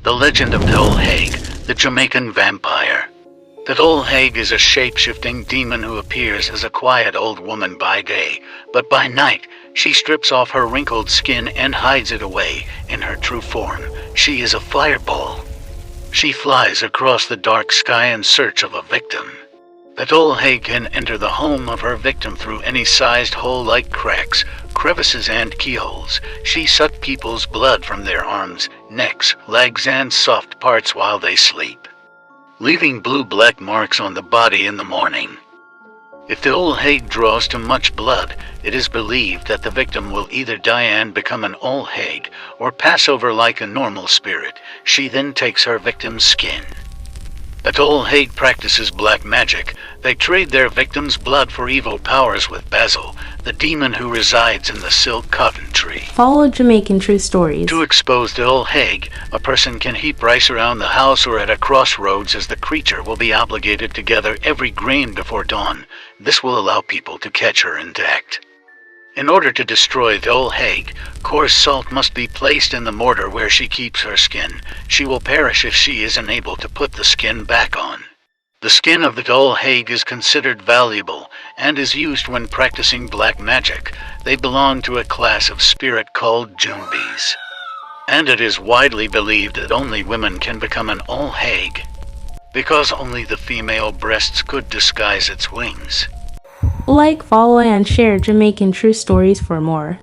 The legend of Doll Haig, the Jamaican vampire. The Doll Haig is a shape-shifting demon who appears as a quiet old woman by day, but by night, she strips off her wrinkled skin and hides it away in her true form. She is a fireball. She flies across the dark sky in search of a victim. The Doll Haig can enter the home of her victim through any sized hole like cracks, crevices, and keyholes. She sucks people's blood from their arms, necks, legs, and soft parts while they sleep, leaving blue-black marks on the body in the morning. If the Doll Haig draws too much blood, it is believed that the victim will either die and become an Doll Haig, or pass over like a normal spirit. She then takes her victim's skin. The Doll Haig practices black magic. They trade their victims' blood for evil powers with Basil, the demon who resides in the silk cotton tree. Follow Jamaican true stories. To expose the Doll Haig, a person can heap rice around the house or at a crossroads, as the creature will be obligated to gather every grain before dawn. This will allow people to catch her intact. In order to destroy the Doll Haig, coarse salt must be placed in the mortar where she keeps her skin. She will perish if she is unable to put the skin back on. The skin of the Doll Haig is considered valuable and is used when practicing black magic. They belong to a class of spirit called Jumbies. And it is widely believed that only women can become an Doll Haig, because only the female breasts could disguise its wings. Like, follow, and share Jamaican true stories for more.